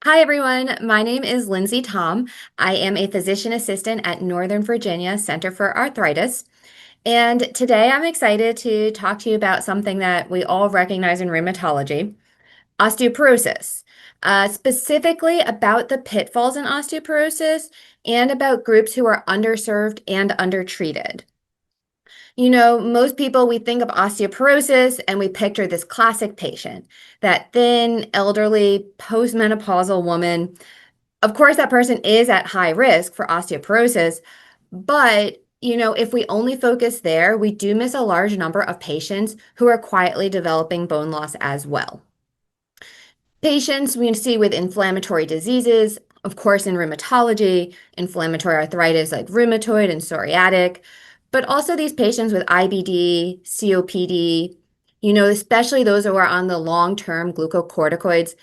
Hi, everyone. My name is Lindsay Tom. I am a physician assistant at Northern Virginia Center for Arthritis. And today I'm excited to talk to you about something that we all recognize in rheumatology, osteoporosis, specifically about the pitfalls in osteoporosis and about groups who are underserved and undertreated. Most people, we think of osteoporosis and we picture this classic patient, that thin, elderly, postmenopausal woman. Of course, that person is at high risk for osteoporosis, but if we only focus there, we do miss a large number of patients who are quietly developing bone loss as well. Patients we see with inflammatory diseases, of course, in rheumatology, inflammatory arthritis like rheumatoid and psoriatic, but also these patients with IBD, COPD, especially those who are on the long-term glucocorticoids.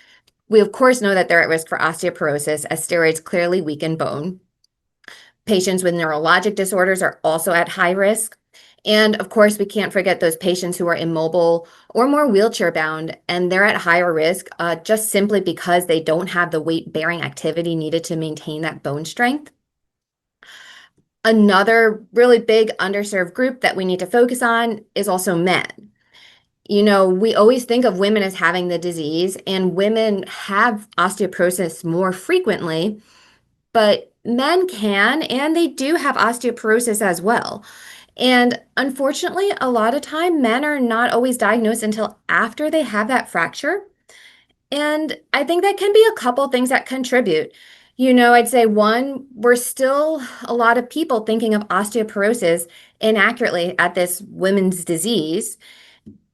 We, of course, know that they're at risk for osteoporosis as steroids clearly weaken bone. Patients with neurologic disorders are also at high risk. And of course, we can't forget those patients who are immobile or more wheelchair bound, and they're at higher risk just simply because they don't have the weight bearing activity needed to maintain that bone strength. Another really big underserved group that we need to focus on is also men. We always think of women as having the disease, and women have osteoporosis more frequently, but men can, and they do have osteoporosis as well. And unfortunately, a lot of time, men are not always diagnosed until after they have that fracture. And I think that can be a couple things that contribute. I'd say one, we're still a lot of people thinking of osteoporosis inaccurately at this women's disease.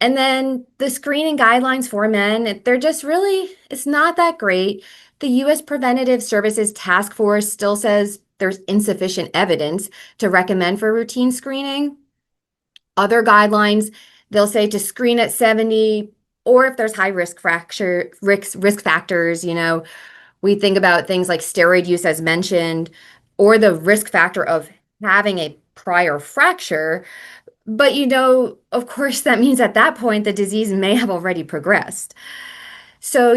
And then the screening guidelines for men, they're just really, it's not that great. The U.S. Preventative Services Task Force still says there's insufficient evidence to recommend for routine screening. Other guidelines, they'll say to screen at 70, or if there's high risk factors, we think about things like steroid use as mentioned, or the risk factor of having a prior fracture. But of course, that means at that point, the disease may have already progressed. So,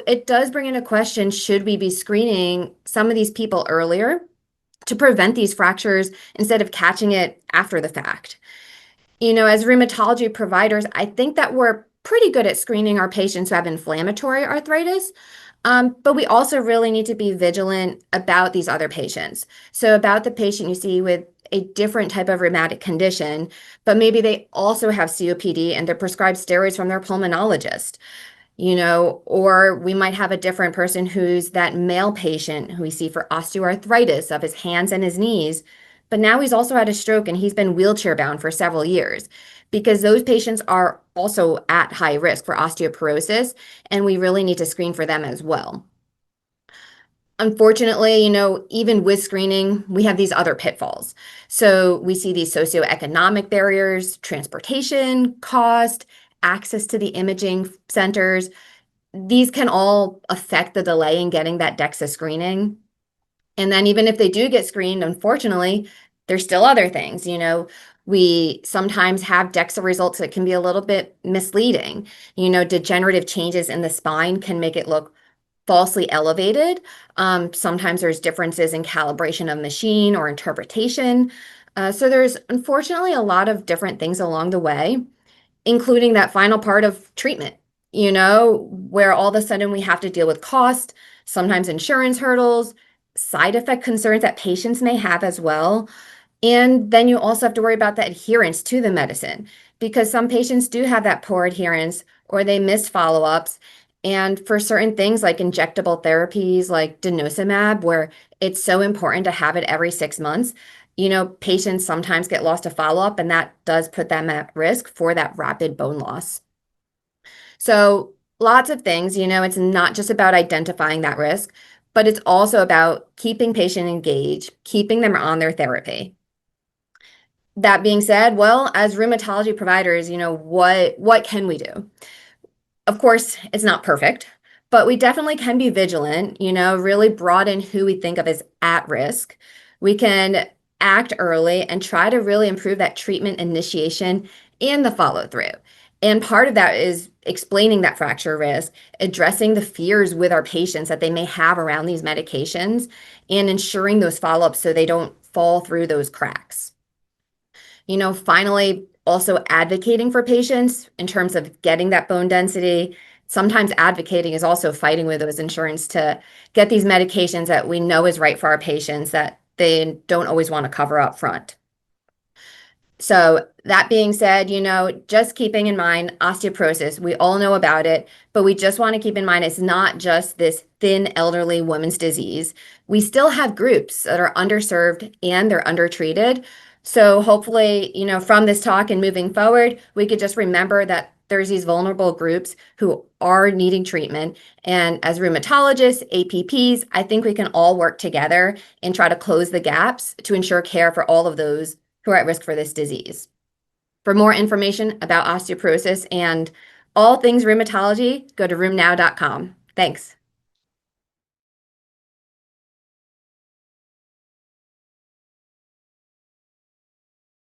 it does bring into question, should we be screening some of these people earlier to prevent these fractures instead of catching it after the fact? As rheumatology providers, I think that we're pretty good at screening our patients who have inflammatory arthritis. But we also really need to be vigilant about these other patients. So about the patient you see with a different type of rheumatic condition, but maybe they also have COPD and they're prescribed steroids from their pulmonologist, or we might have a different person who's that male patient who we see for osteoarthritis of his hands and his knees, but now he's also had a stroke and he's been wheelchair bound for several years because those patients are also at high risk for osteoporosis, and we really need to screen for them as well. Unfortunately, even with screening, we have these other pitfalls. So we see these socioeconomic barriers, transportation, cost, access to the imaging centers. These can all affect the delay in getting that DEXA screening. And then even if they do get screened, unfortunately, there's still other things. We sometimes have DEXA results that can be a little bit misleading. Degenerative changes in the spine can make it look falsely elevated. Sometimes there's differences in calibration of machine or interpretation. So there's unfortunately a lot of different things along the way, including that final part of treatment, where all of a sudden we have to deal with cost, sometimes insurance hurdles, side effect concerns that patients may have as well. And then you also have to worry about the adherence to the medicine because some patients do have that poor adherence or they miss follow-ups. And for certain things like injectable therapies like denosumab, where it's so important to have it every 6 months, patients sometimes get lost to follow-up, and that does put them at risk for that rapid bone loss. So lots of things, it's not just about identifying that risk, but it's also about keeping patient engaged, keeping them on their therapy. That being said, well, as rheumatology providers, what can we do? Of course, it's not perfect, but we definitely can be vigilant, really broaden who we think of as at risk. We can act early and try to really improve that treatment initiation and the follow through. And part of that is explaining that fracture risk, addressing the fears with our patients that they may have around these medications, and ensuring those follow-ups so they don't fall through those cracks. Finally, also advocating for patients in terms of getting that bone density. Sometimes advocating is also fighting with those insurance to get these medications that we know is right for our patients that they don't always want to cover up front. So that being said, just keeping in mind osteoporosis, we all know about it, but we just want to keep in mind it's not just this thin elderly woman's disease. We still have groups that are underserved and they're undertreated. So hopefully, from this talk and moving forward, we could just remember that there's these vulnerable groups who are needing treatment. And as rheumatologists, APPs, I think we can all work together and try to close the gaps to ensure care for all of those who are at risk for this disease. For more information about osteoporosis and all things rheumatology, go to rheumnow.com. Thanks.